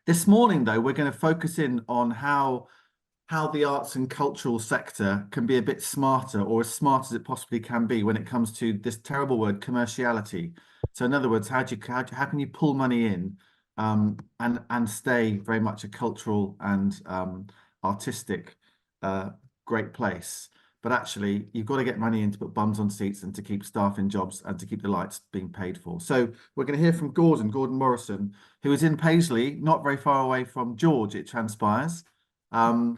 This morning, though, we're going to focus in on how the arts and cultural sector can be a bit smarter, or as smart as it possibly can be, when it comes to this terrible word, commerciality. So, in other words, how can you pull money in and stay very much a cultural and artistic great place? But actually, you've got to get money in to put bums on seats and to keep staff in jobs and to keep the lights being paid for. So we're going to hear from Gordon Morrison, who is in Paisley, not very far away from George, it transpires, who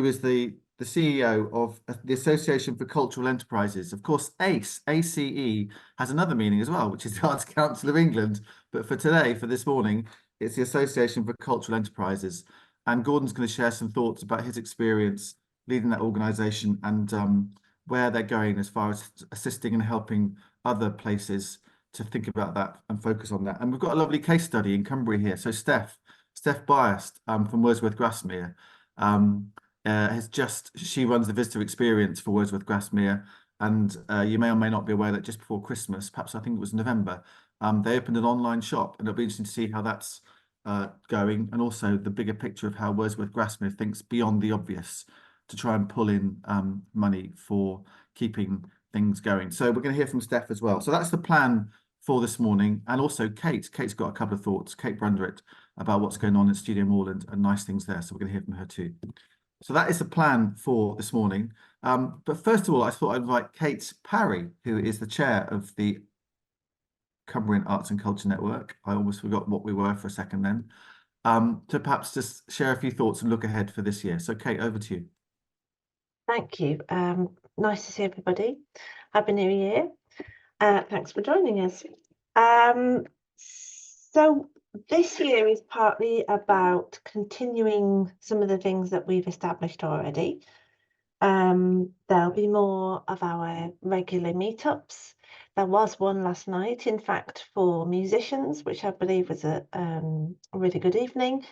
is the CEO of the Association for Cultural Enterprises. Of course, ACE, has another meaning as well, which is the Arts Council of England. But for today, for this morning, it's the Association for Cultural Enterprises. And Gordon's going to share some thoughts about his experience leading that organisation and where they're going as far as assisting and helping other places to think about that and focus on that. And we've got a lovely case study in Cumbria here. So Steph Byast from Wordsworth Grasmere she runs the visitor experience for Wordsworth Grasmere. And you may or may not be aware that just before Christmas, perhaps I think it was November, they opened an online shop, and it'll be interesting to see how that's going, and also the bigger picture of how Wordsworth Grasmere thinks beyond the obvious to try and pull in money for keeping things going. So we're going to hear from Steph as well. So that's the plan for this morning. And also Kate's got a couple of thoughts, Kate Brundrett, about what's going on in Studio Moorland and nice things there. So we're going to hear from her too. So that is the plan for this morning. But first of all, I thought I'd invite Kate Parry, who is the chair of the Cumbrian Arts and Culture Network. I almost forgot what we were for a second then. To perhaps just share a few thoughts and look ahead for this year. So Kate, over to you. Thank you. Nice to see everybody. Happy New Year. Thanks for joining us. So this year is partly about continuing some of the things that we've established already. There'll be more of our regular meetups. There was one last night, in fact, for musicians, which I believe was a really good evening.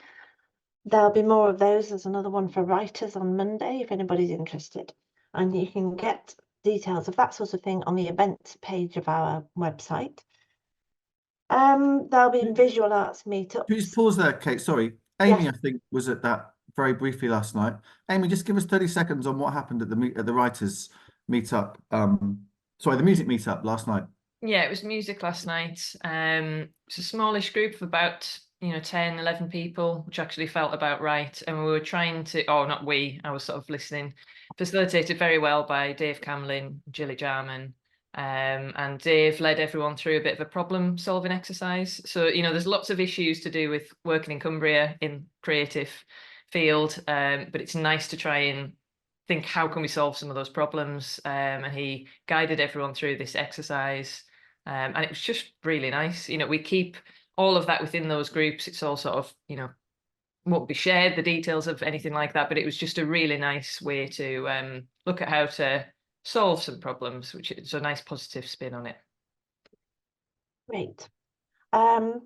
There'll be more of those. There's another one for writers on Monday, if anybody's interested. And you can get details of that sort of thing on the events page of our website. There'll be visual arts meetups. Please pause there, Kate. Sorry. Amy, Yes. I think, was at that very briefly last night. Amy, just give us 30 seconds on what happened at the writers meetup. Sorry, the music meetup last night. Yeah, it was music last night. It's a smallish group of about 10, 11 people, which actually felt about right. And we were trying to, not we, I was sort of listening, facilitated very well by Dave Camlin, Gilly Jarman. And Dave led everyone through a bit of a problem solving exercise. So, there's lots of issues to do with working in Cumbria in creative field, but it's nice to try and think, how can we solve some of those problems? And he guided everyone through this exercise. And it was just really nice. We keep all of that within those groups. It's all sort of, won't be shared, the details of anything like that, but it was just a really nice way to look at how to solve some problems, which is a nice positive spin on it. Great. The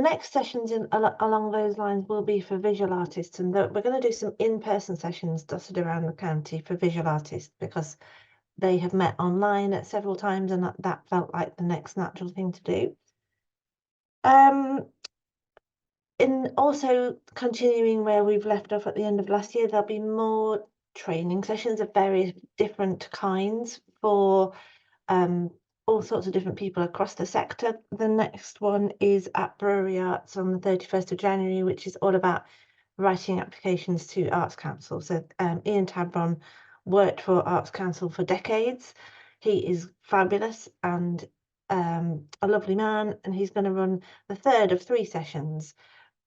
next sessions along those lines will be for visual artists, and we're going to do some in-person sessions dotted around the county for visual artists, because they have met online at several times, and that felt like the next natural thing to do. In also continuing where we've left off at the end of last year, there'll be more training sessions of various different kinds for all sorts of different people across the sector. The next one is at Brewery Arts on the 31st of January, which is all about writing applications to Arts Council. So Ian Tabron worked for Arts Council for decades. He is fabulous and a lovely man, and he's going to run the third of 3 sessions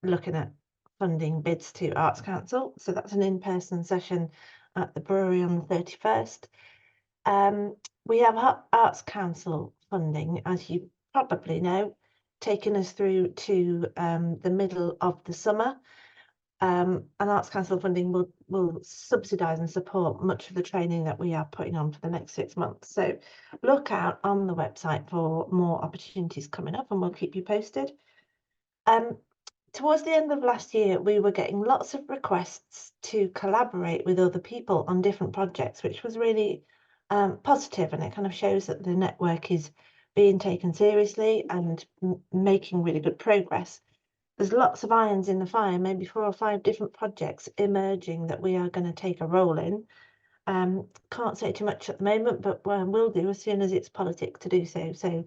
looking at funding bids to Arts Council. So that's an in-person session at the brewery on the 31st. We have Arts Council funding, as you probably know, taking us through to the middle of the summer. And Arts Council funding will subsidise and support much of the training that we are putting on for the next 6 months. So look out on the website for more opportunities coming up, and we'll keep you posted. Towards the end of last year, we were getting lots of requests to collaborate with other people on different projects, which was really positive, and it kind of shows that the network is being taken seriously and making really good progress. there's lots of irons in the fire, maybe 4 or 5 different projects emerging that we are going to take a role in. Can't say too much at the moment, but will do as soon as it's politic to do so. So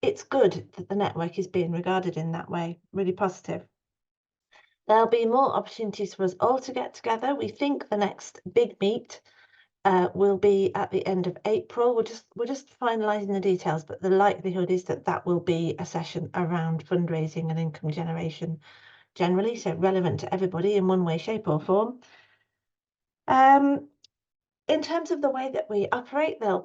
it's good that the network is being regarded in that way, really positive. There'll be more opportunities for us all to get together. We think the next big meet will be at the end of April. We're just finalising the details, but the likelihood is that that will be a session around fundraising and income generation generally, so relevant to everybody in one way, shape or form. In terms of the way that we operate, we'll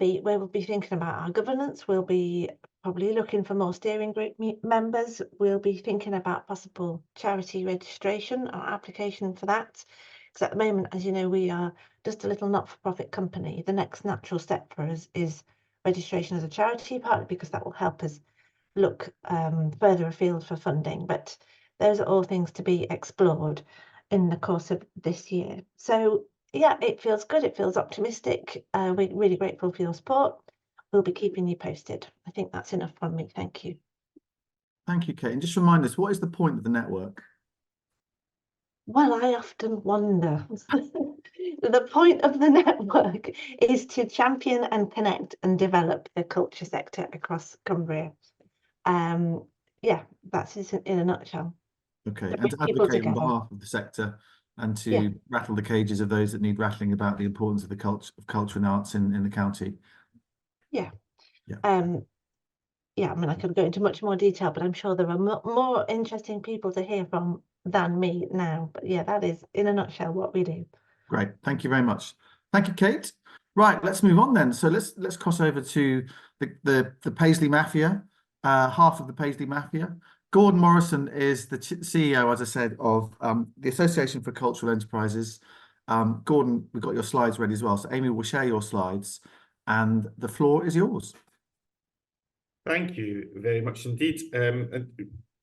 be thinking about our governance. We'll be probably looking for more steering group members. We'll be thinking about possible charity registration or application for that. Because at the moment, as you know, we are just a little not-for-profit company. The next natural step for us is registration as a charity, partly because that will help us look further afield for funding. But those are all things to be explored in the course of this year. So yeah, it feels good. It feels optimistic. We're really grateful for your support. We'll be keeping you posted. I think that's enough from me. Thank you. Thank you, Kate. And just remind us, what is the point of the network? Well, I often wonder. The point of the network is to champion and connect and develop the culture sector across Cumbria. Yeah, that's it in a nutshell. Okay, To and bring to people advocate on together. behalf of the sector and to Yeah. rattle the cages of those that need rattling about the importance of the culture and arts in the county. Yeah. Yeah. Yeah, I mean, I could go into much more detail, but I'm sure there are more interesting people to hear from than me now. But yeah, that is in a nutshell what we do. Great. Thank you very much. Thank you, Kate. Right, let's move on then. So let's cross over to the Paisley Mafia, half of the Paisley Mafia. Gordon Morrison is the CEO, as I said, of the Association for Cultural Enterprises. Gordon, we've got your slides ready as well. So Amy will share your slides and the floor is yours. Thank you very much indeed. And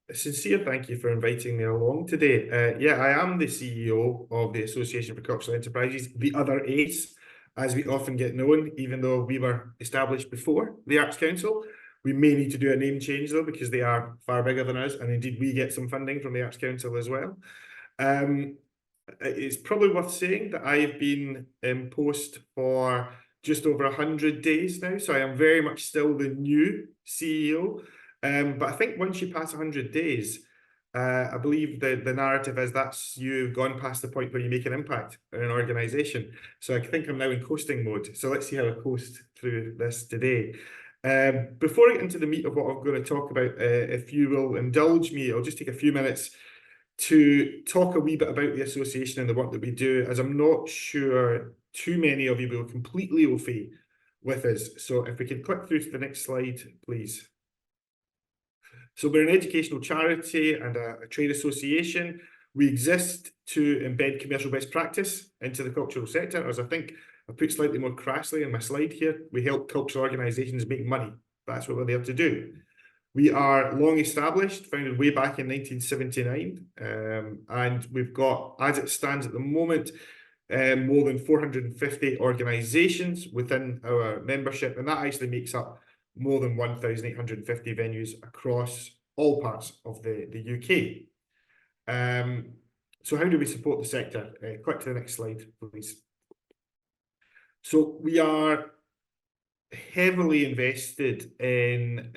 a sincere thank you for inviting me along today. Yeah, I am the CEO of the Association for Cultural Enterprises, the other ACE, as we often get known, even though we were established before the Arts Council. We may need to do a name change though, because they are far bigger than us, and indeed we get some funding from the Arts Council as well. It's probably worth saying that I've been in post for just over 100 days now, so I am very much still the new CEO. But I think once you pass 100 days, I believe the narrative is that's you've gone past the point where you make an impact in an organisation. So I think I'm now in coasting mode. So let's see how I coast through this today. Before I get into the meat of what I'm going to talk about, if you will indulge me, I'll just take a few minutes to talk a wee bit about the association and the work that we do, as I'm not sure too many of you will completely au fait with us. So if we could click through to the next slide, please. So we're an educational charity and a trade association. We exist to embed commercial best practice into the cultural sector. As I think I put slightly more crassly in my slide here, we help cultural organisations make money. That's what we're there to do. We are long established, founded way back in 1979, and we've got, as it stands at the moment, more than 450 organisations within our membership, and that actually makes up more than 1,850 venues across all parts of the UK. So how do we support the sector? Click to the next slide, please. So we are heavily invested in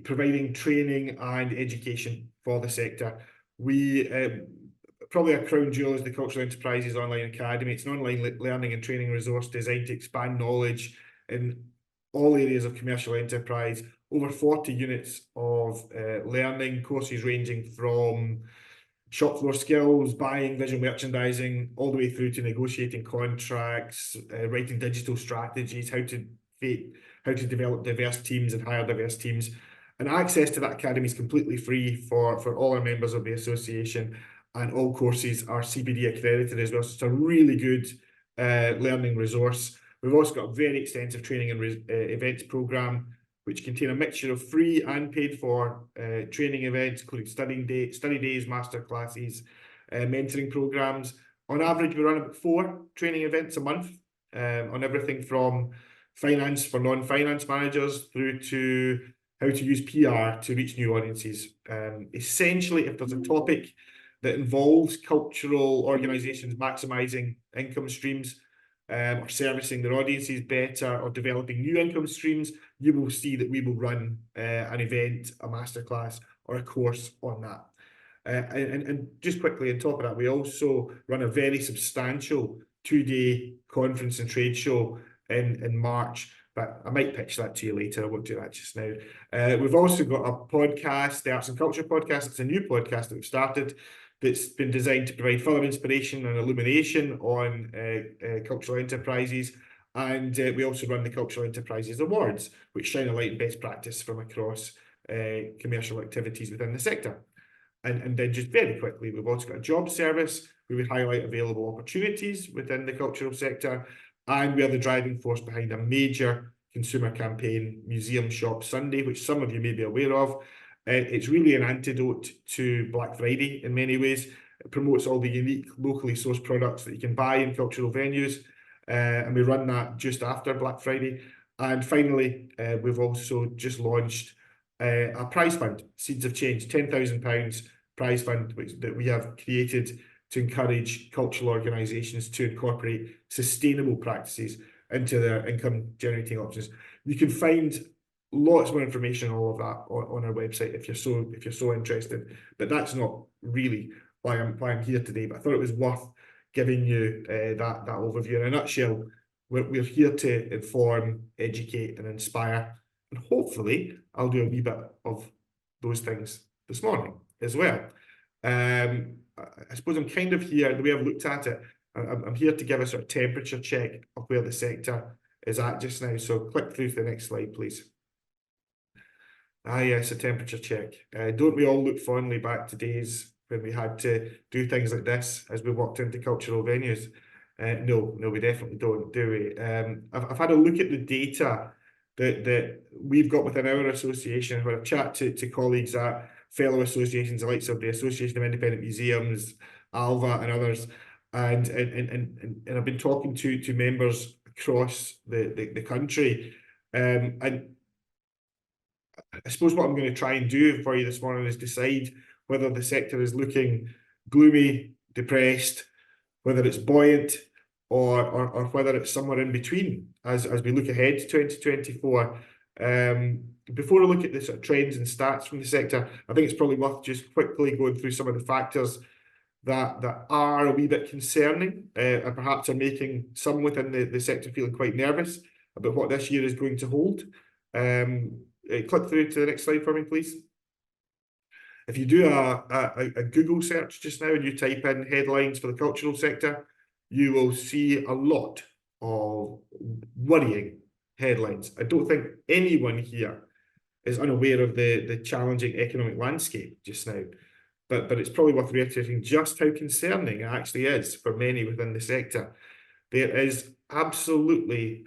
providing training and education for the sector. We probably a crown jewel is the Cultural Enterprises Online Academy. It's an online learning and training resource designed to expand knowledge in all areas of commercial enterprise. Over 40 units of learning courses ranging from shop floor skills, buying, visual merchandising, all the way through to negotiating contracts, writing digital strategies, how to develop diverse teams and hire diverse teams. And access to that academy is completely free for all our members of the association, and all courses are CPD accredited as well. So it's a really good learning resource. We've also got a very extensive training and events programme, which contain a mixture of free and paid for training events, including study days, masterclasses, mentoring programmes. On average, we run about 4 training events a month on everything from finance for non-finance managers through to how to use PR to reach new audiences. Essentially, if there's a topic that involves cultural organisations maximising income streams, or servicing their audiences better, or developing new income streams, you will see that we will run an event, a masterclass, or a course on that. And just quickly on top of that, we also run a very substantial 2-day conference and trade show in March, but I might pitch that to you later. I won't do that just now. We've also got a podcast, the Arts and Culture podcast. It's a new podcast that we've started that's been designed to provide further inspiration and illumination on cultural enterprises. And we also run the Cultural Enterprises Awards, which shine a light on best practice from across commercial activities within the sector. And then just very quickly, we've also got a job service where we highlight available opportunities within the cultural sector. And we are the driving force behind a major consumer campaign, Museum Shop Sunday, which some of you may be aware of. It's really an antidote to Black Friday in many ways. It promotes all the unique, locally sourced products that you can buy in cultural venues. And we run that just after Black Friday. And finally, we've also just launched a prize fund, Seeds of Change, £10,000 prize fund, that we have created to encourage cultural organisations to incorporate sustainable practices into their income generating options. You can find lots more information on all of that on our website if you're so interested. But that's not really why I'm here today. But I thought it was worth giving you that overview. In a nutshell, we're here to inform, educate, and inspire. And hopefully, I'll do a wee bit of those things this morning as well. I suppose I'm kind of here, the way I've looked at it, I'm here to give a sort of temperature check of where the sector is at just now. So click through to the next slide, please. Ah, yes, a temperature check. Don't we all look fondly back to days when we had to do things like this as we walked into cultural venues? No, we definitely don't, do we? I've had a look at the data that we've got within our association. I've had a chat to colleagues at fellow associations, the likes of the Association of Independent Museums, ALVA, and others, and I've been talking to members across the country, and I suppose what I'm going to try and do for you this morning is decide whether the sector is looking gloomy, depressed, whether it's buoyant, or whether it's somewhere in between as we look ahead to 2024. Before I look at the sort of trends and stats from the sector, I think it's probably worth just quickly going through some of the factors that are a wee bit concerning, and perhaps are making some within the sector feeling quite nervous about what this year is going to hold. Click through to the next slide for me, please. If you do a Google search just now and you type in headlines for the cultural sector, you will see a lot of worrying headlines. I don't think anyone here is unaware of the challenging economic landscape just now, but it's probably worth reiterating just how concerning it actually is for many within the sector. There is absolutely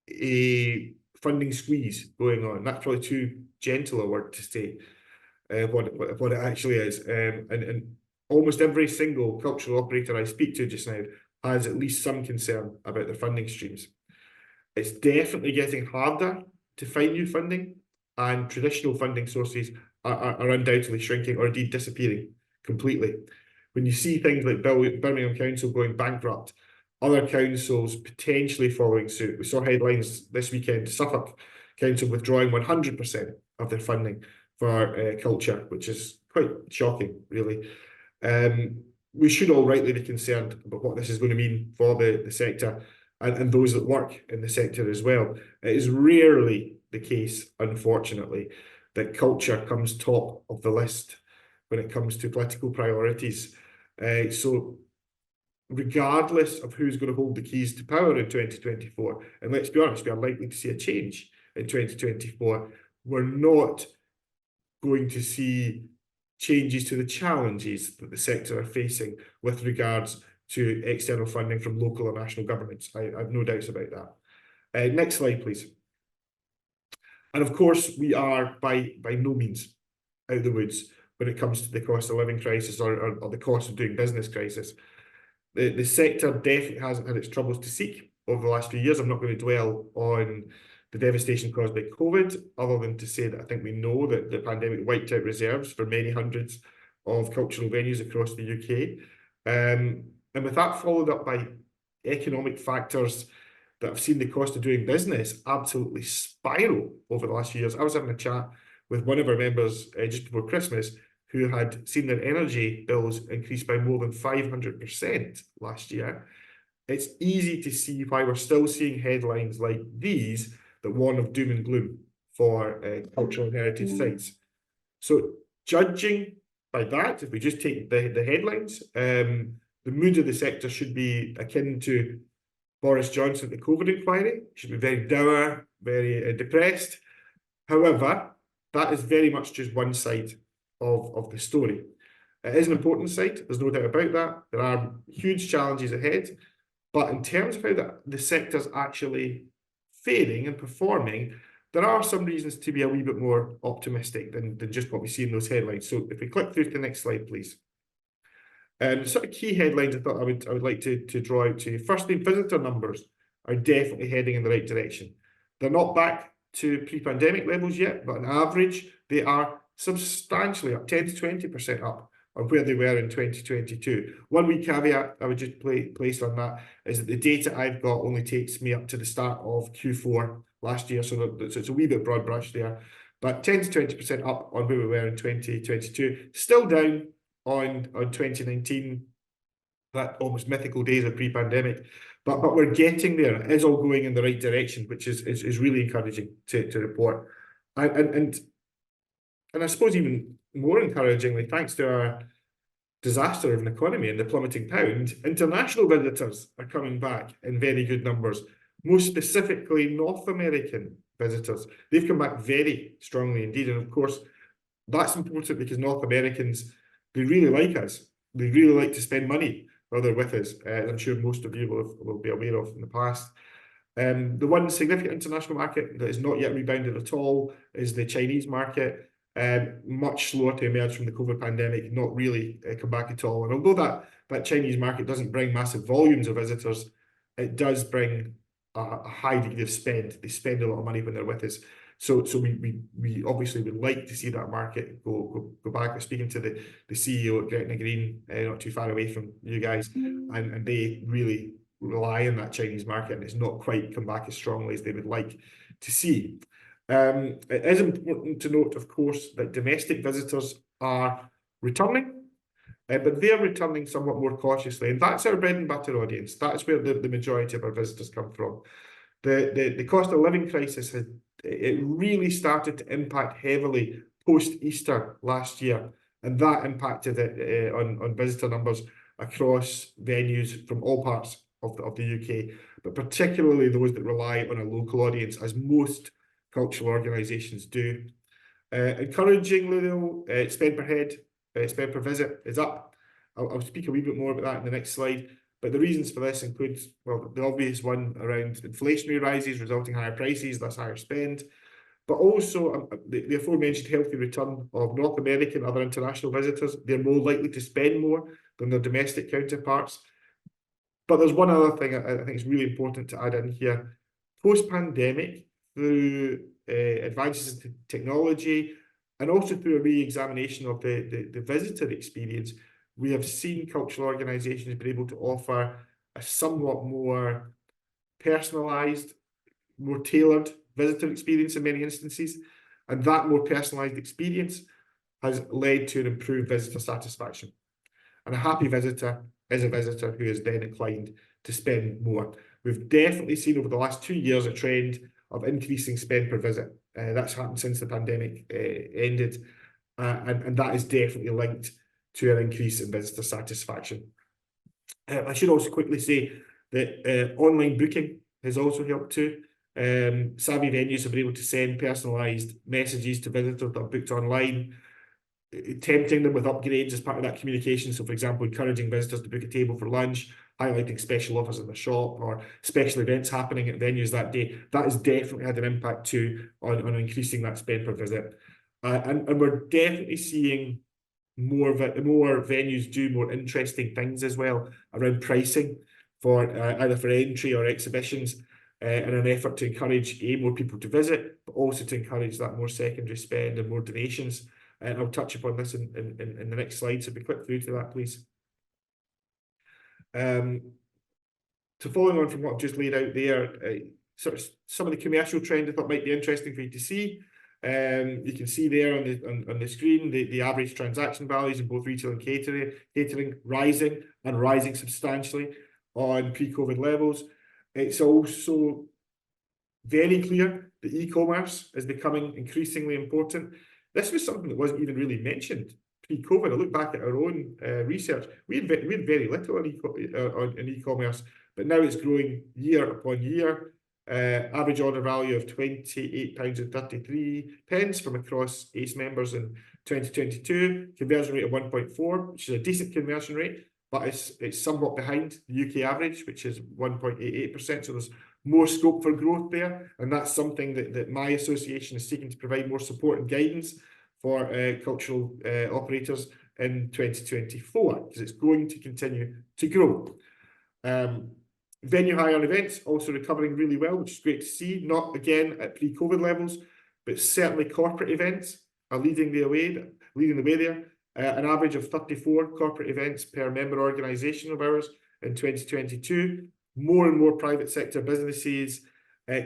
a funding squeeze going on. That's probably too gentle a word to say what it actually is. And almost every single cultural operator I speak to just now has at least some concern about their funding streams. It's definitely getting harder to find new funding, and traditional funding sources are undoubtedly shrinking or indeed disappearing completely. When you see things like Birmingham Council going bankrupt, other councils potentially following suit. We saw headlines this weekend, Suffolk Council withdrawing 100% of their funding for culture, which is quite shocking, really. We should all rightly be concerned about what this is going to mean for the sector and those that work in the sector as well. It is rarely the case, unfortunately, that culture comes top of the list when it comes to political priorities. So regardless of who's going to hold the keys to power in 2024, and let's be honest, we are likely to see a change in 2024, we're not going to see changes to the challenges that the sector are facing with regards to external funding from local or national governments. I have no doubts about that. Next slide, please. And of course, we are by no means out of the woods when it comes to the cost of living crisis or the cost of doing business crisis. The sector definitely hasn't had its troubles to seek over the last few years. I'm not going to dwell on the devastation caused by COVID, other than to say that I think we know that the pandemic wiped out reserves for many hundreds of cultural venues across the UK. And with that followed up by economic factors that have seen the cost of doing business absolutely spiral over the last few years. I was having a chat with one of our members just before Christmas who had seen their energy bills increase by more than 500% last year. It's easy to see why we're still seeing headlines like these that warn of doom and gloom for cultural and heritage sites. So judging by that, if we just take the headlines, the mood of the sector should be akin to Boris Johnson at the COVID inquiry. Should be very dour, very depressed. However, that is very much just one side of the story. It is an important side, there's no doubt about that. There are huge challenges ahead, but in terms of how the sector's actually faring and performing, there are some reasons to be a wee bit more optimistic than just what we see in those headlines. So if we click through to the next slide, please. Sort of key headlines I thought I would like to draw out to you. Firstly, visitor numbers are definitely heading in the right direction. They're not back to pre-pandemic levels yet, but on average, they are substantially up, 10 to 20% up on where they were in 2022. One wee caveat I would just place on that is that the data I've got only takes me up to the start of Q4 last year, so it's a wee bit broad brush there. But 10 to 20% up on where we were in 2022, still down on 2019, that almost mythical days of pre-pandemic, but we're getting there. It is all going in the right direction, which is really encouraging to report. And I suppose even more encouragingly, thanks to our disaster of an economy and the plummeting pound, international visitors are coming back in very good numbers, most specifically North American visitors. They've come back very strongly indeed, and of course that's important because North Americans, they really like us. They really like to spend money while they're with us. I'm sure most of you will be aware of in the past. The one significant international market that has not yet rebounded at all is the Chinese market. Much slower to emerge from the COVID pandemic, not really come back at all. And although that Chinese market doesn't bring massive volumes of visitors, it does bring a high degree of spend. They spend a lot of money when they're with us. So we obviously would like to see that market go back. I was speaking to the CEO at Gretna Green, not too far away from you guys, and they really rely on that Chinese market, and it's not quite come back as strongly as they would like to see. It is important to note, of course, that domestic visitors are returning, but they're returning somewhat more cautiously, and that's our bread and butter audience. That's where the majority of our visitors come from. The cost of living crisis it really started to impact heavily post-Easter last year, and that impacted it on visitor numbers across venues from all parts of the UK, but particularly those that rely on a local audience, as most cultural organisations do. Encouragingly though, spend per head, spend per visit is up. I'll speak a wee bit more about that in the next slide, but the reasons for this include, well, the obvious one around inflationary rises resulting in higher prices, that's higher spend, but also the aforementioned healthy return of North American and other international visitors. They're more likely to spend more than their domestic counterparts. But there's one other thing I think is really important to add in here. Post-pandemic, through advances in technology and also through a re-examination of the visitor experience, we have seen cultural organisations be able to offer a somewhat more personalised, more tailored visitor experience in many instances. And that more personalised experience has led to an improved visitor satisfaction. And a happy visitor is a visitor who is then inclined to spend more. We've definitely seen over the last 2 years a trend of increasing spend per visit. That's happened since the pandemic ended, and that is definitely linked to an increase in visitor satisfaction. I should also quickly say that online booking has also helped too. Savvy venues have been able to send personalised messages to visitors that are booked online, tempting them with upgrades as part of that communication. So, for example, encouraging visitors to book a table for lunch, highlighting special offers in the shop, or special events happening at venues that day. That has definitely had an impact too on increasing that spend per visit. And we're definitely seeing more venues do more interesting things as well around pricing for either for entry or exhibitions. in an effort to encourage more people to visit, but also to encourage that more secondary spend and more donations. And I'll touch upon this in the next slide, so be quick through to that, please. So following on from what I've just laid out there, sort of some of the commercial trends I thought might be interesting for you to see. You can see there on the screen the average transaction values in both retail and catering rising substantially on pre-COVID levels. It's also very clear that e-commerce is becoming increasingly important. This was something that wasn't even really mentioned pre-COVID. I look back at our own research. We had very little on e-commerce, but now it's growing year upon year. Average order value of £28.33 from across ACE members in 2022. Conversion rate of 1.4, which is a decent conversion rate, but it's somewhat behind the UK average, which is 1.88%. So there's more scope for growth there, and that's something that my association is seeking to provide more support and guidance for cultural operators in 2024, because it's going to continue to grow. Venue hire and events also recovering really well, which is great to see. Not again at pre-COVID levels, but certainly corporate events are leading the way there. An average of 34 corporate events per member organisation of ours in 2022. More and more private sector businesses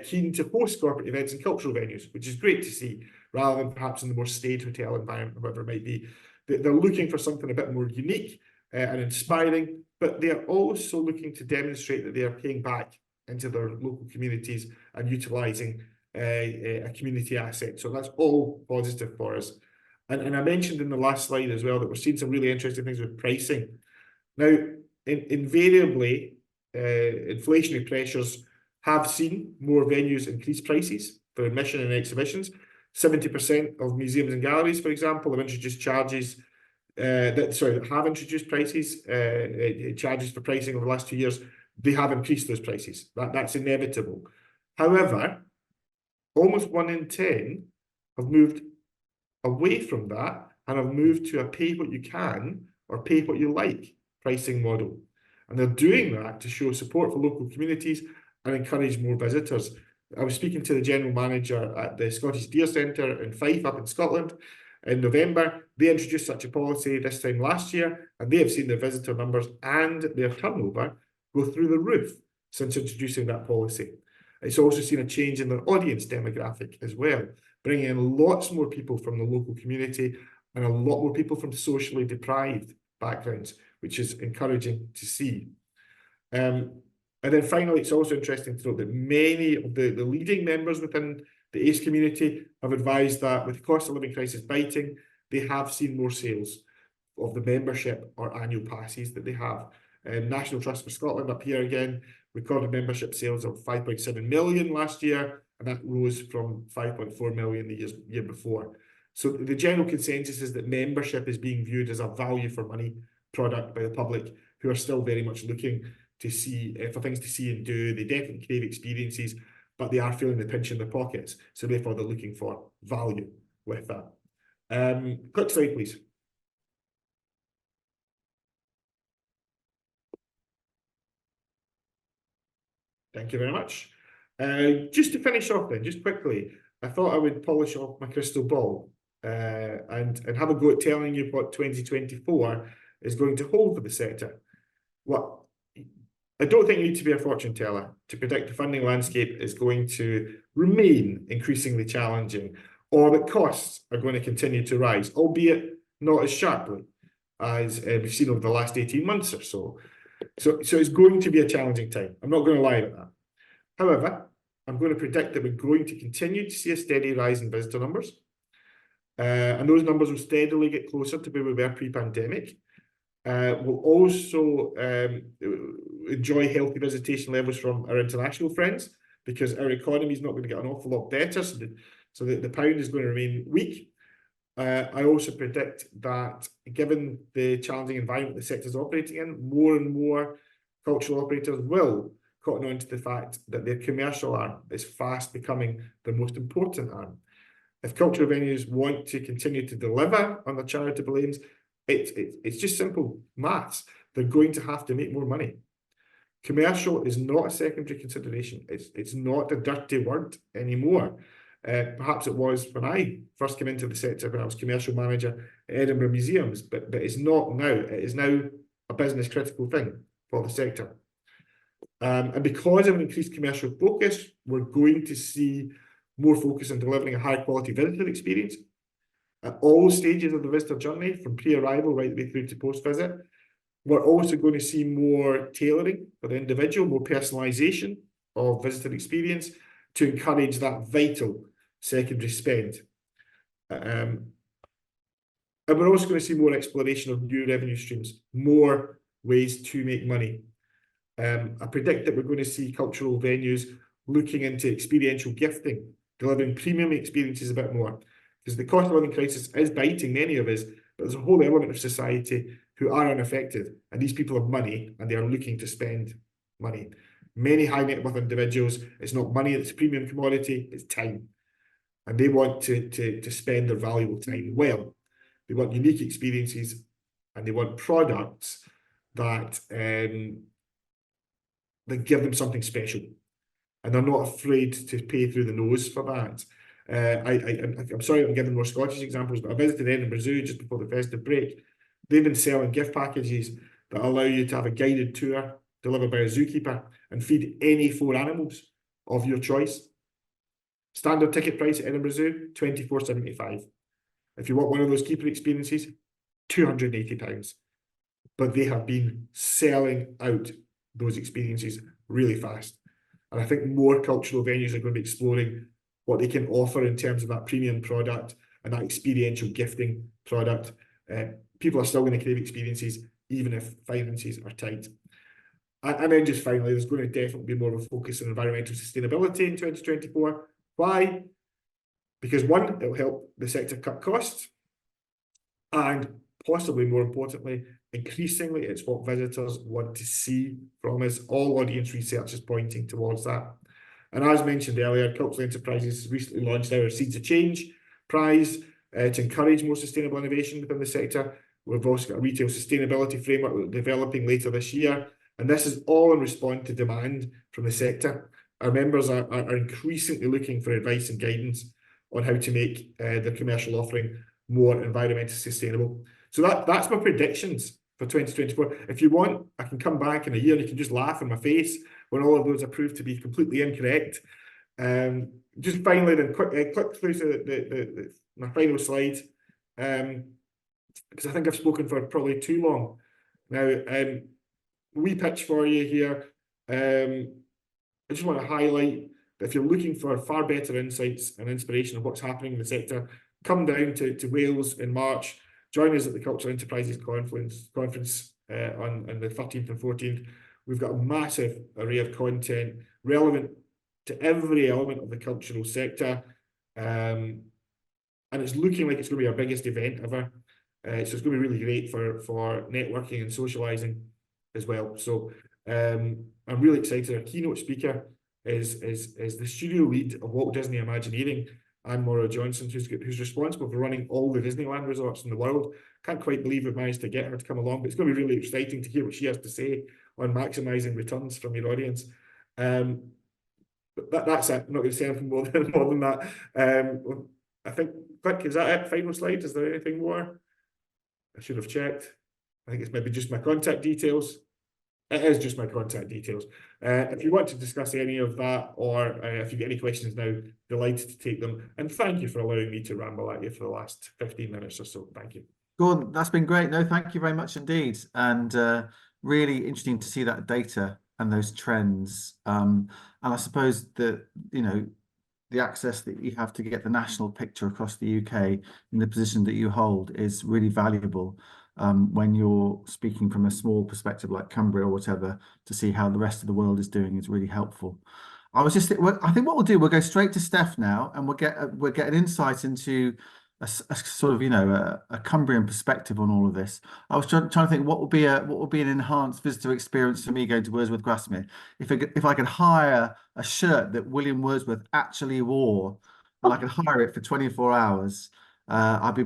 keen to host corporate events in cultural venues, which is great to see, rather than perhaps in the more staid hotel environment, whatever it might be. They're looking for something a bit more unique and inspiring, but they're also looking to demonstrate that they are paying back into their local communities and utilising a community asset. So that's all positive for us. And I mentioned in the last slide as well that we're seeing some really interesting things with pricing. Now, invariably, inflationary pressures have seen more venues increase prices for admission and exhibitions. 70% of museums and galleries, for example, have introduced charges that have introduced prices, charges for pricing over the last 2 years. They have increased those prices. That's inevitable. However, almost 1 in 10 have moved away from that and have moved to a pay what you can or pay what you like pricing model. And they're doing that to show support for local communities and encourage more visitors. I was speaking to the general manager at the Scottish Deer Centre in Fife up in Scotland in November. They introduced such a policy this time last year, and they have seen their visitor numbers and their turnover go through the roof since introducing that policy. It's also seen a change in their audience demographic as well, bringing in lots more people from the local community and a lot more people from socially deprived backgrounds, which is encouraging to see. And then finally, it's also interesting to note that many of the leading members within the ACE community have advised that with the cost of living crisis biting, they have seen more sales of the membership or annual passes that they have. National Trust for Scotland up here again recorded membership sales of 5.7 million last year, and that rose from 5.4 million the year before. So the general consensus is that membership is being viewed as a value for money product by the public, who are still very much looking to see for things to see and do. They definitely crave experiences, but they are feeling the pinch in their pockets. So therefore, they're looking for value with that. Quick slide, please. Thank you very much. Just to finish off then, just quickly, I thought I would polish off my crystal ball and have a go at telling you what 2024 is going to hold for the sector. Well, I don't think you need to be a fortune teller to predict the funding landscape is going to remain increasingly challenging, or that costs are going to continue to rise, albeit not as sharply as we've seen over the last 18 months or so. So it's going to be a challenging time. I'm not going to lie about that. However, I'm going to predict that we're going to continue to see a steady rise in visitor numbers. And those numbers will steadily get closer to where we were pre-pandemic. We'll also enjoy healthy visitation levels from our international friends, because our economy is not going to get an awful lot better, so the pound is going to remain weak. I also predict that, given the challenging environment the sector is operating in, more and more cultural operators will cotton on to the fact that their commercial arm is fast becoming the most important arm. If cultural venues want to continue to deliver on their charitable aims, it's just simple maths. They're going to have to make more money. Commercial is not a secondary consideration. It's not a dirty word anymore. Perhaps it was when I first came into the sector when I was commercial manager at Edinburgh Museums, but it's not now. It is now a business critical thing for the sector. And because of an increased commercial focus, we're going to see more focus on delivering a high quality visitor experience at all stages of the visitor journey, from pre-arrival right the way through to post-visit. We're also going to see more tailoring for the individual, more personalisation of visitor experience to encourage that vital secondary spend. And we're also going to see more exploration of new revenue streams, more ways to make money. I predict that we're going to see cultural venues looking into experiential gifting, delivering premium experiences a bit more, because the cost of living crisis is biting many of us, but there's a whole element of society who are unaffected, and these people have money and they are looking to spend money. Many high net worth individuals, it's not money that's a premium commodity, it's time, and they want to spend their valuable time well. They want unique experiences, and they want products that that give them something special, and they're not afraid to pay through the nose for that. I'm sorry I'm giving more Scottish examples, but I visited Edinburgh Zoo just before the festive break. They've been selling gift packages that allow you to have a guided tour delivered by a zookeeper and feed any 4 animals of your choice. Standard ticket price at Edinburgh Zoo, £24.75. If you want one of those keeper experiences, £280. But they have been selling out those experiences really fast. And I think more cultural venues are going to be exploring what they can offer in terms of that premium product and that experiential gifting product. People are still going to crave experiences, even if finances are tight. And then just finally, there's going to definitely be more of a focus on environmental sustainability in 2024. Why? Because one, it'll help the sector cut costs, and possibly more importantly, increasingly, it's what visitors want to see from us. All audience research is pointing towards that. And as mentioned earlier, Cultural Enterprises recently launched our Seeds of Change prize to encourage more sustainable innovation within the sector. We've also got a retail sustainability framework we're developing later this year. And this is all in response to demand from the sector. Our members are increasingly looking for advice and guidance on how to make their commercial offering more environmentally sustainable. So that's my predictions for 2024. If you want, I can come back in a year and you can just laugh in my face when all of those are proved to be completely incorrect. Just finally, then click through to my final slide, because I think I've spoken for probably too long. Now, we pitch for you here. I just want to highlight that if you're looking for far better insights and inspiration of what's happening in the sector, come down to Wales in March. Join us at the Cultural Enterprises Conference on the 13th and 14th. We've got a massive array of content relevant to every element of the cultural sector. And it's looking like it's going to be our biggest event ever. So it's going to be really great for networking and socialising as well. So I'm really excited. Our keynote speaker is the studio lead of Walt Disney Imagineering, Anne Morrow Johnson, who's responsible for running all the Disneyland resorts in the world. Can't quite believe we've managed to get her to come along, but it's going to be really exciting to hear what she has to say on maximising returns from your audience. But that's it. I'm not going to say anything more than that. I think, click, is that it? Final slide. Is there anything more? I should have checked. I think it's maybe just my contact details. It is just my contact details. If you want to discuss any of that, or if you get any questions now, delighted to take them. And thank you for allowing me to ramble at you for the last 15 minutes or so. Thank you. Gordon, that's been great. No, thank you very much indeed. And really interesting to see that data and those trends. And I suppose that, the access that you have to get the national picture across the UK in the position that you hold is really valuable. When you're speaking from a small perspective like Cumbria or whatever, to see how the rest of the world is doing is really helpful. I think what we'll do, we'll go straight to Steph now, and we'll get an insight into a sort of a Cumbrian perspective on all of this. I was trying to think what would be an enhanced visitor experience for me going to Wordsworth Grasmere if I could hire a shirt that William Wordsworth actually wore, and I could hire it for 24 hours. I'd be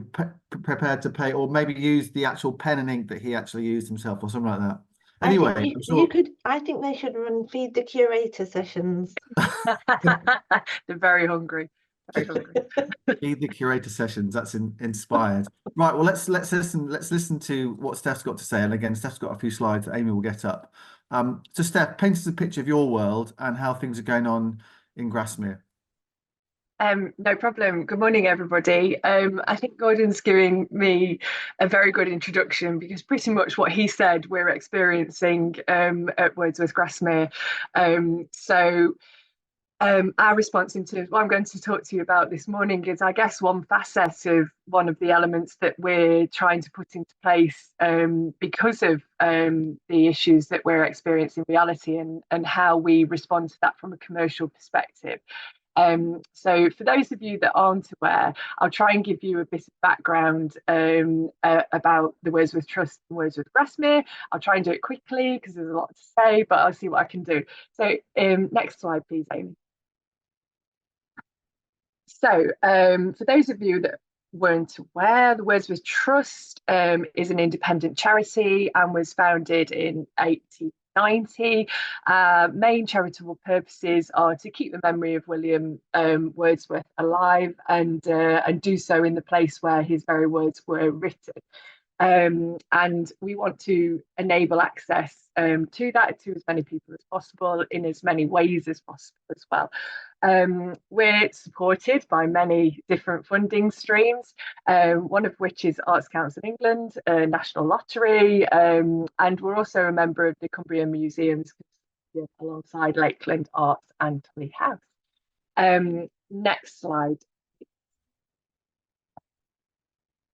prepared to pay, or maybe use the actual pen and ink that he actually used himself, or something like that. Anyway, I think I'm you sure could. I think they should run feed the curator sessions. They're very hungry. Very hungry. feed the curator sessions. That's inspired. Right. Well, let's listen to what Steph's got to say. And again, Steph's got a few slides that Amy will get up. So Steph, paint us a picture of your world and how things are going on in Grasmere. No problem. Good morning, everybody. I think Gordon's giving me a very good introduction, because pretty much what he said we're experiencing at Wordsworth Grasmere. Our response into what I'm going to talk to you about this morning is, I guess, one facet of one of the elements that we're trying to put into place because of the issues that we're experiencing in reality, and how we respond to that from a commercial perspective. So for those of you that aren't aware, I'll try and give you a bit of background about the Wordsworth Trust and Wordsworth Grasmere. I'll try and do it quickly because there's a lot to say, but I'll see what I can do. So next slide, please, Amy. So for those of you that weren't aware, the Wordsworth Trust is an independent charity and was founded in 1890. Main charitable purposes are to keep the memory of William Wordsworth alive, and do so in the place where his very words were written. And we want to enable access to that to as many people as possible in as many ways as possible as well. We're supported by many different funding streams, one of which is Arts Council England, National Lottery, and we're also a member of the Cumbria Museums alongside Lakeland Arts and Tully House. Next slide.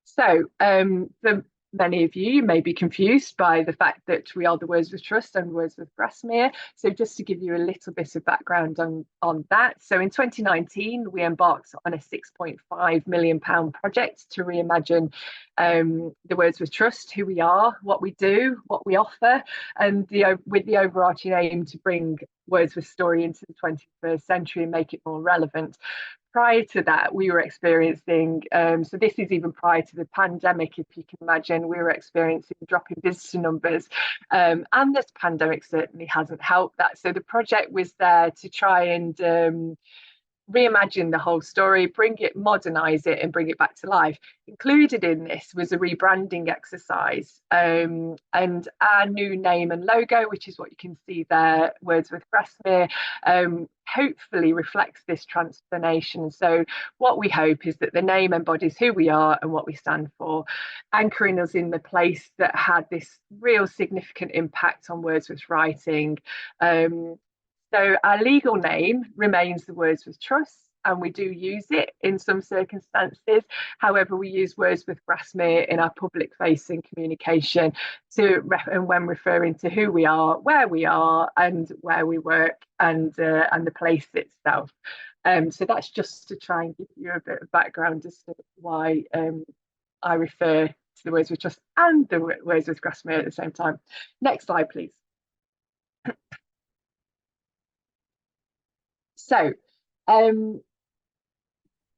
So for many of you may be confused by the fact that we are the Wordsworth Trust and Wordsworth Grasmere. So just to give you a little bit of background on that. So in 2019, we embarked on a £6.5 million project to reimagine the Wordsworth Trust, who we are, what we do, what we offer, and with the overarching aim to bring Wordsworth's story into the 21st century and make it more relevant. Prior to that, we were experiencing, so this is even prior to the pandemic, if you can imagine, we were experiencing dropping visitor numbers, and this pandemic certainly hasn't helped that. So the project was there to try and reimagine the whole story, bring it, modernize it, and bring it back to life. Included in this was a rebranding exercise, and our new name and logo, which is what you can see there, Wordsworth Grasmere, hopefully reflects this transformation. So what we hope is that the name embodies who we are and what we stand for, anchoring us in the place that had this real significant impact on Wordsworth's writing. So our legal name remains the Wordsworth Trust, and we do use it in some circumstances. However, we use Wordsworth Grasmere in our public-facing communication and when referring to who we are, where we are, and where we work, and the place itself. So that's just to try and give you a bit of background as to why I refer to the Wordsworth Trust and the Wordsworth Grasmere at the same time. Next slide, please. So,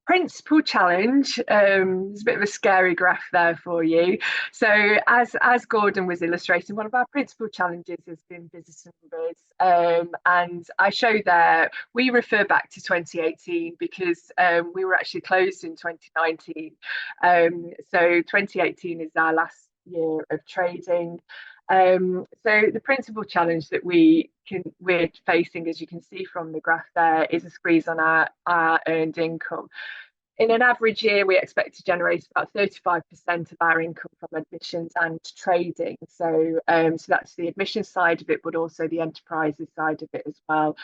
principal challenge, there's a bit of a scary graph there for you. So as Gordon was illustrating, one of our principal challenges has been visitor numbers, and I show there, we refer back to 2018 because we were actually closed in 2019. So 2018 is our last year of trading. So the principal challenge that we're facing, as you can see from the graph there, is a squeeze on our earned income. In an average year, we expect to generate about 35% of our income from admissions and trading. So, so that's the admissions side of it, but also the enterprises side of it as well.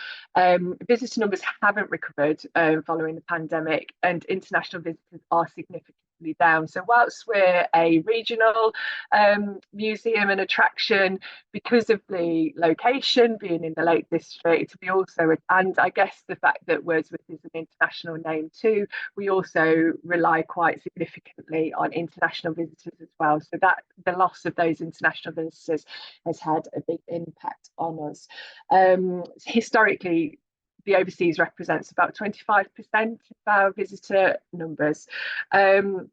Visitor numbers haven't recovered following the pandemic, and international visitors are significantly down. So whilst we're a regional museum and attraction, because of the location being in the Lake District, we also, and I guess the fact that Wordsworth is an international name too, we also rely quite significantly on international visitors as well. So that the loss of those international visitors has had a big impact on us. Historically, the overseas represents about 25% of our visitor numbers. And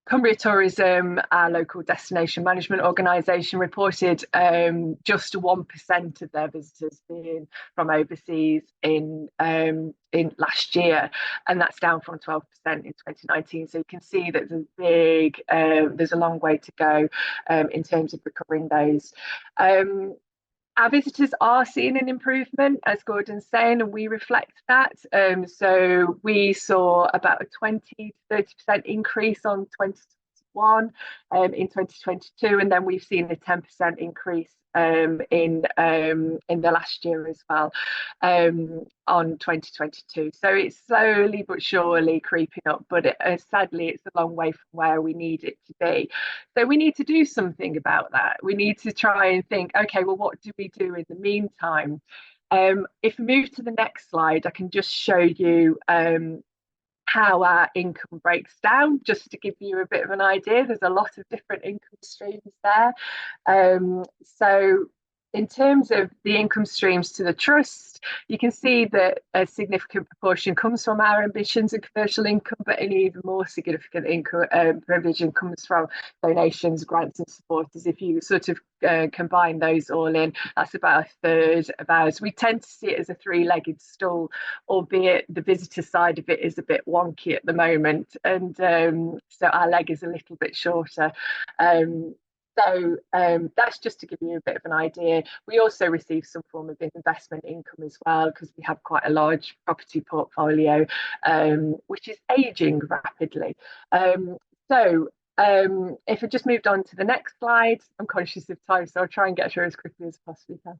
Cumbria Tourism, our local destination management organisation, reported just 1% of their visitors being from overseas in last year, and that's down from 12% in 2019. So you can see that there's a long way to go in terms of recovering those. Our visitors are seeing an improvement, as Gordon's saying, and we reflect that. So we saw about a 20 to 30% increase on 2021 in 2022, and then we've seen a 10% increase in the last year as well on 2022. So it's slowly but surely creeping up, but sadly it's a long way from where we need it to be. So we need to do something about that. We need to try and think, okay, well, what do we do in the meantime? If we move to the next slide, I can just show you how our income breaks down, just to give you a bit of an idea. There's a lot of different income streams there. So in terms of the income streams to the trust, you can see that a significant proportion comes from our ambitions and commercial income, but an even more significant income provision comes from donations, grants and supporters. If you sort of combine those all in, that's about a third of ours. We tend to see it as a three-legged stool, albeit the visitor side of it is a bit wonky at the moment, and so our leg is a little bit shorter. So that's just to give you a bit of an idea. We also receive some form of investment income as well, because we have quite a large property portfolio, which is aging rapidly. If I just moved on to the next slide, I'm conscious of time, so I'll try and get through as quickly as I possibly can.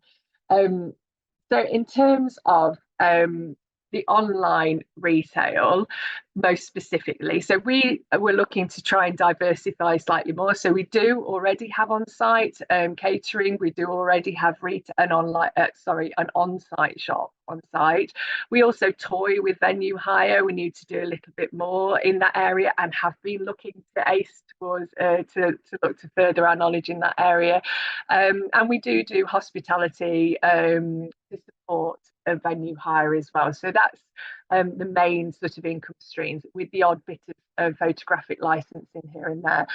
So in terms of the online retail, most specifically, so we were looking to try and diversify slightly more. So we do already have on-site catering. We do already have an on-site shop on site. We also toy with venue hire. We need to do a little bit more in that area, and have been looking to ACE towards to look to further our knowledge in that area. And we do hospitality to support a venue hire as well. So that's the main sort of income streams, with the odd bit of photographic licensing here and there.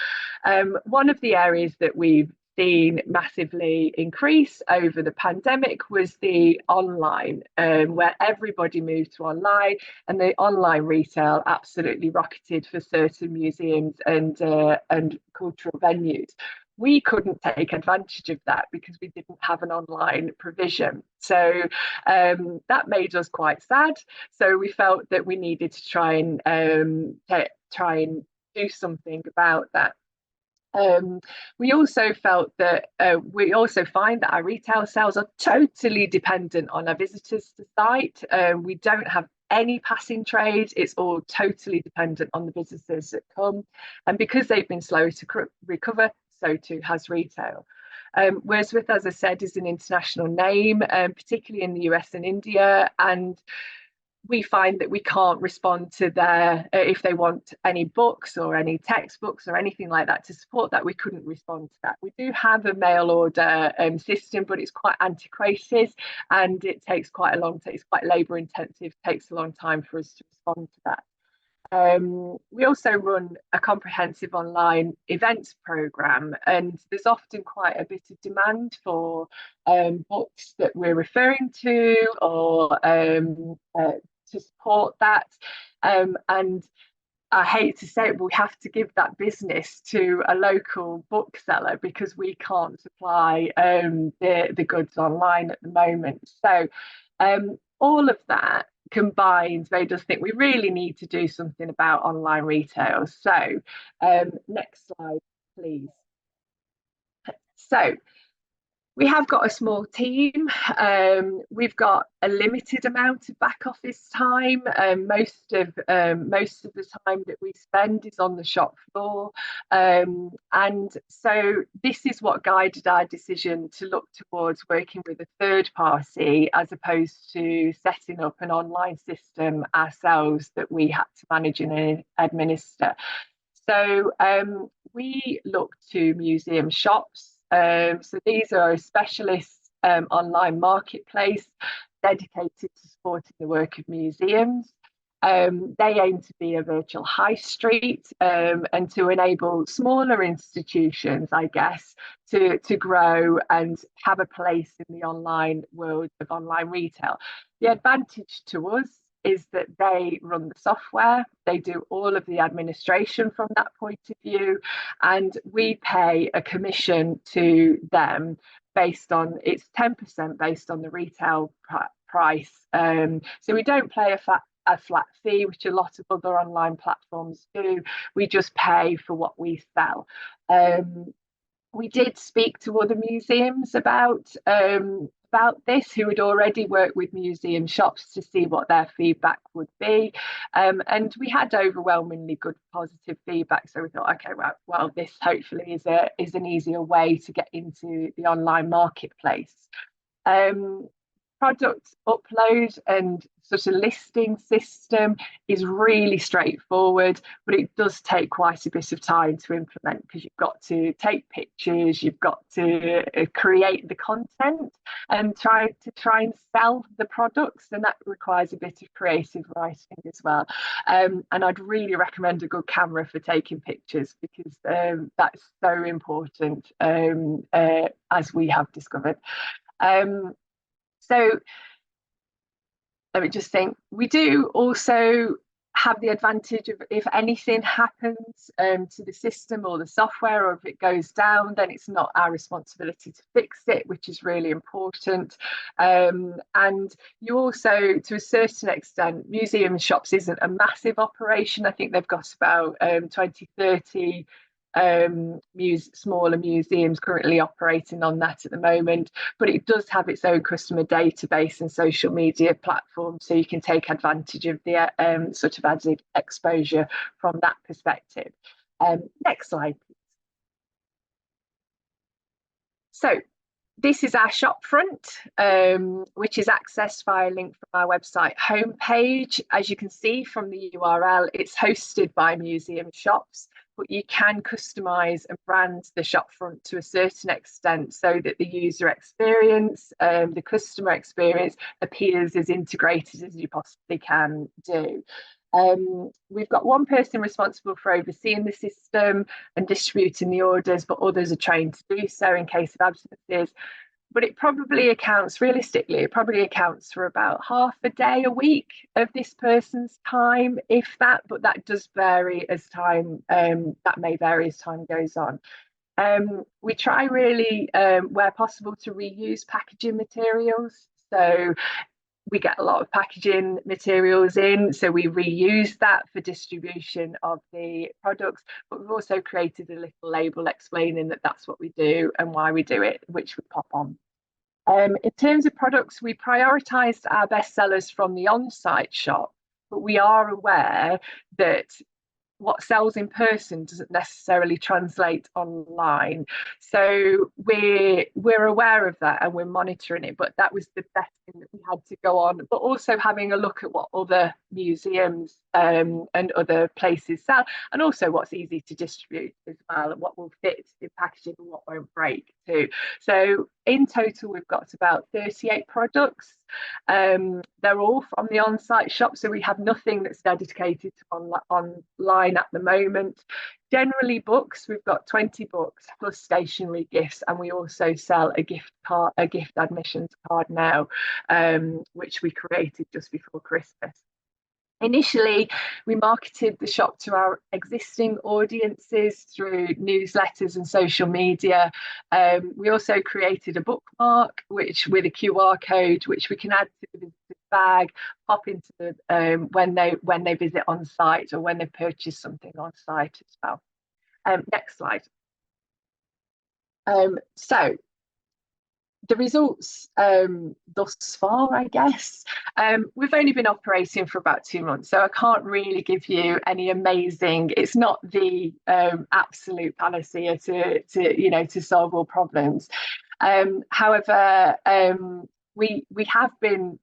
One of the areas that we've seen massively increase over the pandemic was the online, where everybody moved to online, and the online retail absolutely rocketed for certain museums and cultural venues. We couldn't take advantage of that because we didn't have an online provision. So that made us quite sad. So we felt that we needed to try and do something about that. We also felt that we also find that our retail sales are totally dependent on our visitors to site. We don't have any passing trade. It's all totally dependent on the visitors that come, and because they've been slow to recover, so too has retail. Wordsworth, as I said, is an international name, particularly in the US and India, and we find that we can't respond to their, if they want any books or any textbooks or anything like that to support that, we couldn't respond to that. We do have a mail order system, but it's quite antiquated, and it takes quite a long time, it's quite labour intensive, takes a long time for us to respond to that. We also run a comprehensive online events programme, and there's often quite a bit of demand for books that we're referring to, or to support that. And I hate to say it, but we have to give that business to a local bookseller because we can't supply the goods online at the moment. So all of that combined made us think we really need to do something about online retail. So next slide, please. So we have got a small team. We've got a limited amount of back office time. Most of the time that we spend is on the shop floor. And so this is what guided our decision to look towards working with a third party, as opposed to setting up an online system ourselves that we had to manage and administer. So we look to museum shops. So these are a specialist online marketplace dedicated to supporting the work of museums. They aim to be a virtual high street, and to enable smaller institutions, I guess, to grow and have a place in the online world of online retail. The advantage to us is that they run the software, they do all of the administration from that point of view, and we pay a commission to them based on, it's 10% based on the retail price. So we don't pay a flat fee, which a lot of other online platforms do. We just pay for what we sell. We did speak to other museums about this, who had already worked with museum shops, to see what their feedback would be, and we had overwhelmingly good positive feedback. So we thought, okay, well, this hopefully is an easier way to get into the online marketplace. Product upload and sort of listing system is really straightforward, but it does take quite a bit of time to implement, because you've got to take pictures, you've got to create the content and try and sell the products, and that requires a bit of creative writing as well. And I'd really recommend a good camera for taking pictures, because that's so important, as we have discovered. So let me just think, we do also have the advantage of, if anything happens to the system or the software, or if it goes down, then it's not our responsibility to fix it, which is really important. And you also, to a certain extent, museum shops isn't a massive operation. I think they've got about 20, 30 smaller museums currently operating on that at the moment, but it does have its own customer database and social media platform, so you can take advantage of the sort of added exposure from that perspective. Next slide, please. So this is our shop front, which is accessed via a link from our website homepage. As you can see from the URL, it's hosted by museum shops, but you can customize and brand the shop front to a certain extent, so that the user experience, the customer experience, appears as integrated as you possibly can do. We've got one person responsible for overseeing the system and distributing the orders, but others are trained to do so in case of absences. But it probably accounts, realistically, it probably accounts for about half a day a week of this person's time, if that, but that does vary as time, that may vary as time goes on. We try really, where possible, to reuse packaging materials. So we get a lot of packaging materials in, so we reuse that for distribution of the products, but we've also created a little label explaining that that's what we do and why we do it, which we pop on. In terms of products, we prioritised our best sellers from the on-site shop, but we are aware that what sells in person doesn't necessarily translate online. So we're aware of that and we're monitoring it, but that was the best thing that we had to go on. But also having a look at what other museums and other places sell, and also what's easy to distribute as well, and what will fit in packaging and what won't break too. So in total, we've got about 38 products. They're all from the on-site shop, so we have nothing that's dedicated to online at the moment. Generally books, we've got 20 books plus stationery gifts, and we also sell a gift admissions card now, which we created just before Christmas. Initially, we marketed the shop to our existing audiences through newsletters and social media. We also created a bookmark, which with a QR code, which we can add to the visitor's bag, pop into the, when they visit on site or when they purchase something on site as well. Next slide. So the results thus far, I guess, we've only been operating for about 2 months, so I can't really give you any amazing, it's not the absolute panacea to solve all problems. However, we have done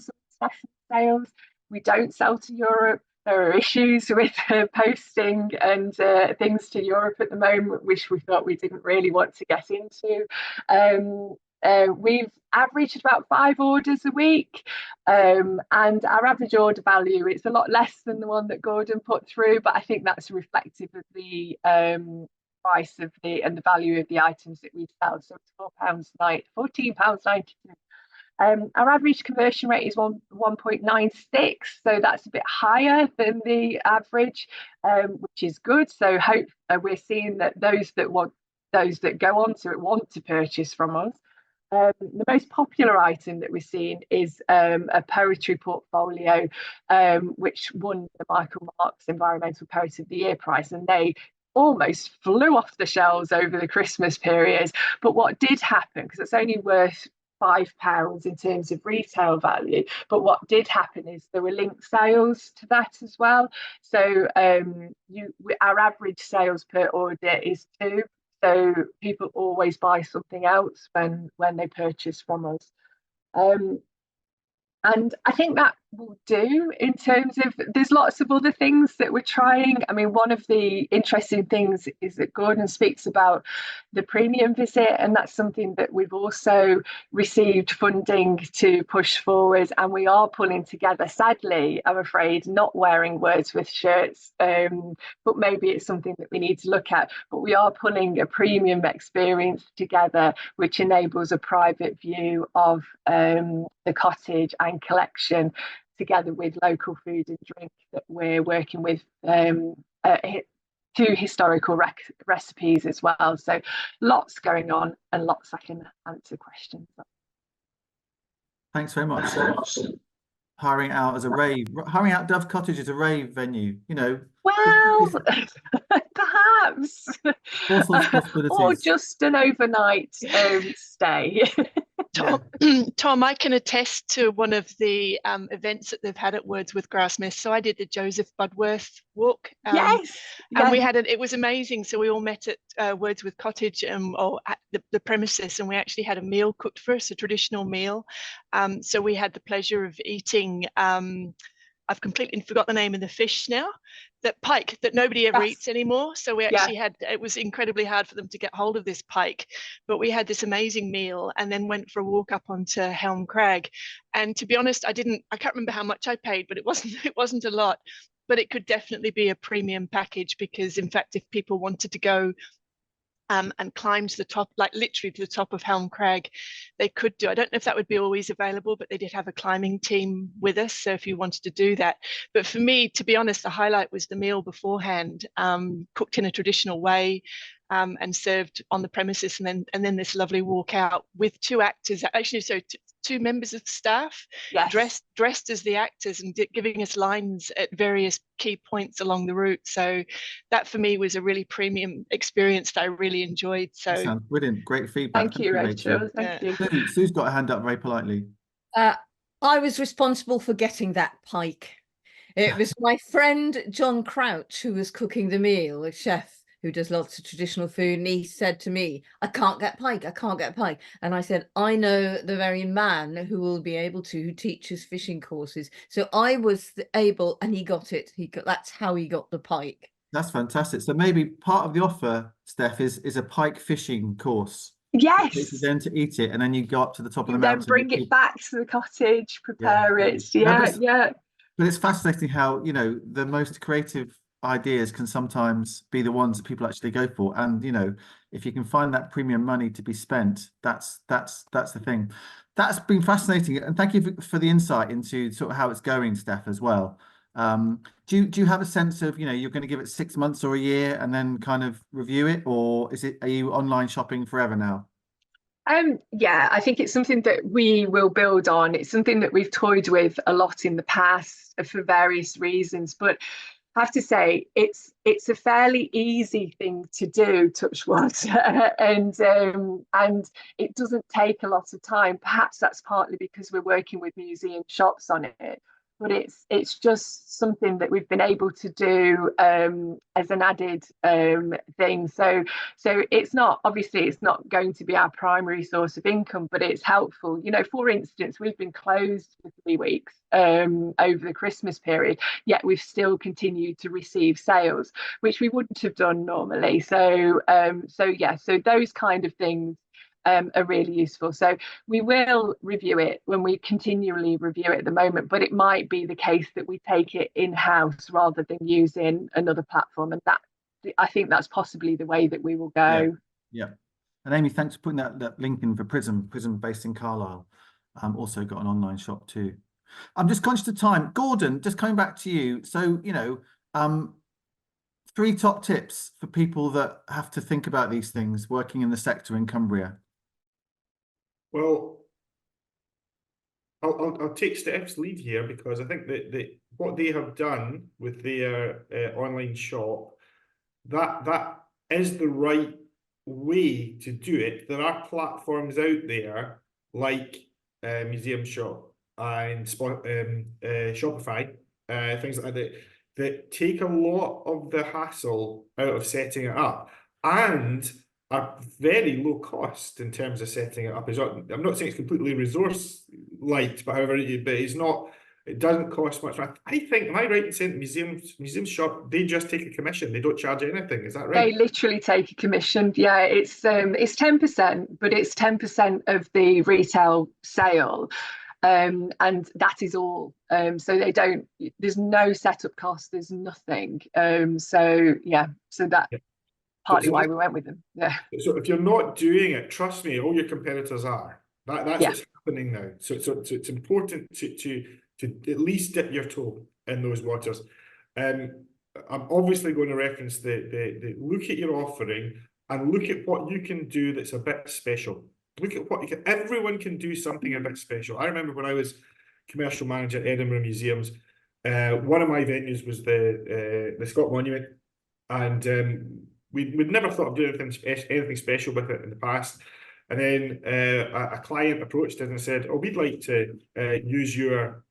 some international sales. We don't sell to Europe. There are issues with posting and things to Europe at the moment, which we thought we didn't really want to get into. we've averaged about 5 orders a week, and our average order value, it's a lot less than the one that Gordon put through, but I think that's reflective of the price of the value of the items that we sell. So it's £14.92. Our average conversion rate is 1.96, so that's a bit higher than the average, which is good. So we're seeing that those that go on to it want to purchase from us. The most popular item that we're seeing is a poetry portfolio, which won the Michael Marks Environmental Poet of the Year prize, and they almost flew off the shelves over the Christmas period. But what did happen, because it's only worth £5 in terms of retail value, but what did happen is there were link sales to that as well. So our average sales per order is 2. So people always buy something else when they purchase from us. And I think that will do in terms of, there's lots of other things that we're trying. I mean, one of the interesting things is that Gordon speaks about the premium visit, and that's something that we've also received funding to push forward, and we are pulling together. Sadly, I'm afraid, not wearing Wordsworth shirts, but maybe it's something that we need to look at. But we are pulling a premium experience together, which enables a private view of the cottage and collection, together with local food and drink that we're working with, 2 historical recipes as well. So lots going on, and lots I can answer questions on. Thanks very much. Hiring out Dove Cottage as a rave venue, Well, perhaps, all sorts of or possibilities. just an overnight stay. Tom, I can attest to one of the events that they've had at Wordsworth Grasmere. So I did the Joseph Budworth walk. Yes. And we had it was amazing. So we all met at Wordsworth Cottage or at the premises, and we actually had a meal cooked for us, a traditional meal. So we had the pleasure of eating, I've completely forgot the name of the fish now, that pike that nobody ever eats anymore. So we actually it was incredibly hard for them to get hold of this pike, but we had this amazing meal and then went for a walk up onto Helm Crag. And to be honest, I can't remember how much I paid, but it wasn't a lot, but it could definitely be a premium package, because in fact, if people wanted to go and climb to the top, like literally to the top of Helm Crag, they could do. I don't know if that would be always available, but they did have a climbing team with us, so if you wanted to do that. But for me, to be honest, the highlight was the meal beforehand, cooked in a traditional way, and served on the premises, and then this lovely walk out with 2 actors, actually, so 2 members of staff, dressed as the actors, and giving us lines at various key points along the route. So that for me was a really premium experience that I really enjoyed. So that sounds brilliant. Great feedback. Thank you, Rachel. Thank you. Sue's got her hand up very politely. I was responsible for getting that pike. It was my friend John Crouch who was cooking the meal, a chef who does lots of traditional food, and he said to me, I can't get pike. And I said, I know the very man who will be able to, who teaches fishing courses. So I was able, and he got it. That's how he got the pike. That's fantastic. So maybe part of the offer, Steph, is a pike fishing course. Yes. Then to eat it, and then you go up to the top of the mountain. Then bring it back to the cottage, prepare it. But it's fascinating how, the most creative ideas can sometimes be the ones that people actually go for, and if you can find that premium money to be spent, that's the thing. That's been fascinating, and thank you for the insight into sort of how it's going, Steph, as well. Do you have a sense of, you're going to give it 6 months or a year and then kind of review it, or are you online shopping forever now? I think it's something that we will build on. It's something that we've toyed with a lot in the past for various reasons, but I have to say it's a fairly easy thing to do, touch wood, and it doesn't take a lot of time. Perhaps that's partly because we're working with museum shops on it, but it's just something that we've been able to do as an added thing. So it's not going to be our primary source of income, but it's helpful. For instance, we've been closed for 3 weeks over the Christmas period, yet we've still continued to receive sales, which we wouldn't have done normally. So those kind of things are really useful. So we will review it when we continually review it at the moment, but it might be the case that we take it in-house rather than using another platform. And that, I think that's possibly the way that we will go. Yeah. And Amy, thanks for putting that link in for Prism based in Carlisle. Also got an online shop too. I'm just conscious of time. Gordon, just coming back to you. So, 3 top tips for people that have to think about these things working in the sector in Cumbria. Well, I'll take Steph's lead here, because I think that what they have done with their online shop, that is the right way to do it. There are platforms out there like Museum Shop and Shopify, things like that, that take a lot of the hassle out of setting it up and are very low cost in terms of setting it up. I'm not saying it's completely resource light, but however, it doesn't cost much. I think, am I right in saying Museum Shop, they just take a commission, they don't charge anything, is that right? They literally take a commission. Yeah, it's 10%, but it's 10% of the retail sale. And that is all. So there's no setup cost, there's nothing. So that partly why we went with them. Yeah. So if you're not doing it, trust me, all your competitors are. That's what's happening now. So it's important to at least dip your toe in those waters. I'm obviously going to reference the look at your offering and look at what you can do that's a bit special. Look at what everyone can do something a bit special. I remember when I was commercial manager at Edinburgh Museums, one of my venues was the Scott Monument, and we'd never thought of doing anything special with it in the past. And then a client approached us and said, "Oh, we'd like to use your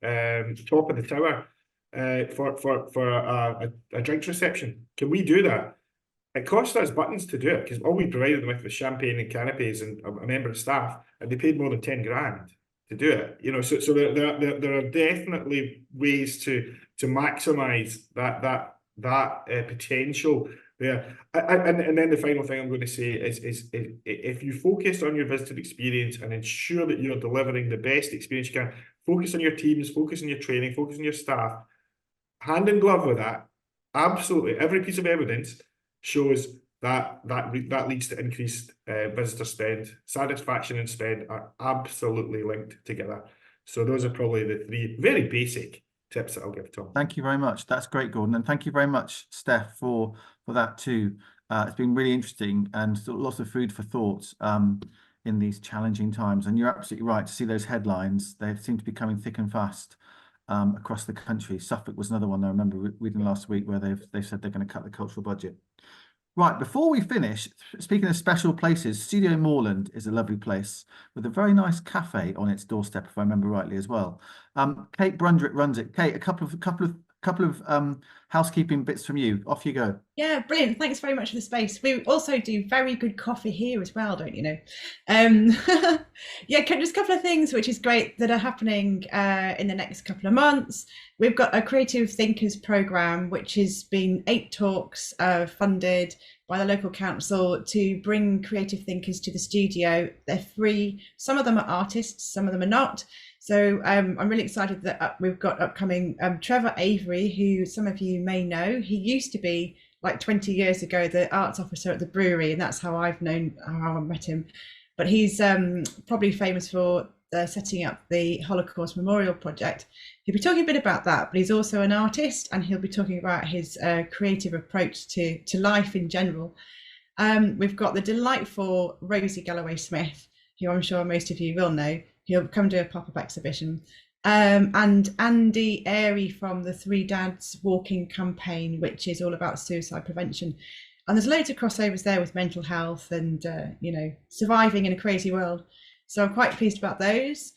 top of the tower for a drinks reception. Can we do that?" It cost us buttons to do it, because all we provided them with was champagne and canopies and a member of staff, and they paid more than 10 grand to do it. So there are definitely ways to maximise that potential there. And then the final thing I'm going to say is if you focus on your visitor experience and ensure that you're delivering the best experience you can, focus on your teams, focus on your training, focus on your staff, hand in glove with that, absolutely every piece of evidence shows that leads to increased visitor spend. Satisfaction and spend are absolutely linked together. So those are probably the 3 very basic tips that I'll give Tom. Thank you very much. That's great, Gordon. And thank you very much, Steph, for that too. It's been really interesting and lots of food for thought in these challenging times. And you're absolutely right to see those headlines. They seem to be coming thick and fast across the country. Suffolk was another one I remember reading last week, where they've said they're going to cut the cultural budget. Right, before we finish, speaking of special places, Studio Moorland is a lovely place with a very nice cafe on its doorstep, if I remember rightly as well. Kate Brundritt runs it. Kate, a couple of housekeeping bits from you. Off you go. Yeah, brilliant. Thanks very much for the space. We also do very good coffee here as well, don't you know? Yeah, just a couple of things which is great that are happening in the next couple of months. We've got a Creative Thinkers programme, which has been 8 talks funded by the local council to bring creative thinkers to the studio. They're free. Some of them are artists, some of them are not. So I'm really excited that we've got upcoming Trevor Avery, who some of you may know. He used to be, like 20 years ago, the arts officer at the brewery, and that's how I met him. But he's probably famous for setting up the Holocaust Memorial Project. He'll be talking a bit about that, but he's also an artist, and he'll be talking about his creative approach to life in general. We've got the delightful Rosie Galloway-Smith, who I'm sure most of you will know. He'll come do a pop-up exhibition. And Andy Airy from the 3 Dads Walking campaign, which is all about suicide prevention. And there's loads of crossovers there with mental health and, surviving in a crazy world. So I'm quite pleased about those.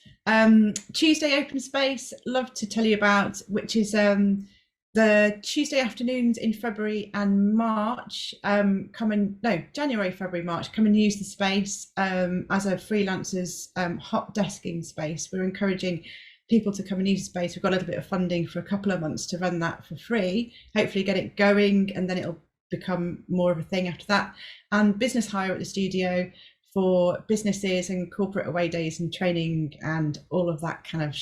Tuesday Open Space, love to tell you about, which is the Tuesday afternoons in February and March. January, February, March, come and use the space as a freelancers hot desking space. We're encouraging people to come and use the space. We've got a little bit of funding for a couple of months to run that for free, hopefully get it going, and then it'll become more of a thing after that. And business hire at the studio for businesses and corporate away days and training and all of that kind of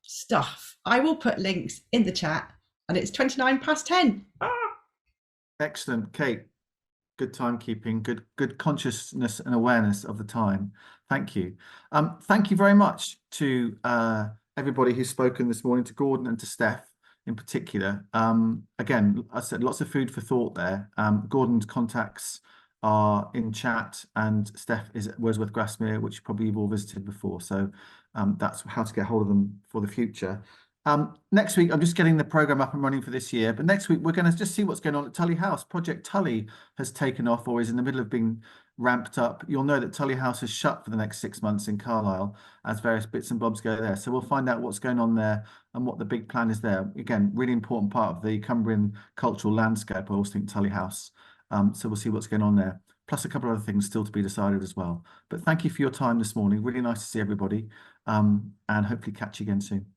stuff. I will put links in the chat, and it's 10:29. Excellent, Kate. Good timekeeping, good consciousness and awareness of the time. Thank you. Thank you very much to everybody who's spoken this morning, to Gordon and to Steph in particular. Again, I said lots of food for thought there. Gordon's contacts are in chat, and Steph is at Wordsworth Grasmere, which probably you've all visited before. So that's how to get hold of them for the future. Next week, I'm just getting the program up and running for this year. But next week, we're going to just see what's going on at Tully House. Project Tully has taken off, or is in the middle of being ramped up. You'll know that Tully House is shut for the next 6 months in Carlisle as various bits and bobs go there. So we'll find out what's going on there and what the big plan is there. Again, really important part of the Cumbrian cultural landscape, I always think, Tully House. So we'll see what's going on there. Plus a couple of other things still to be decided as well. But thank you for your time this morning. Really nice to see everybody, and hopefully catch you again soon.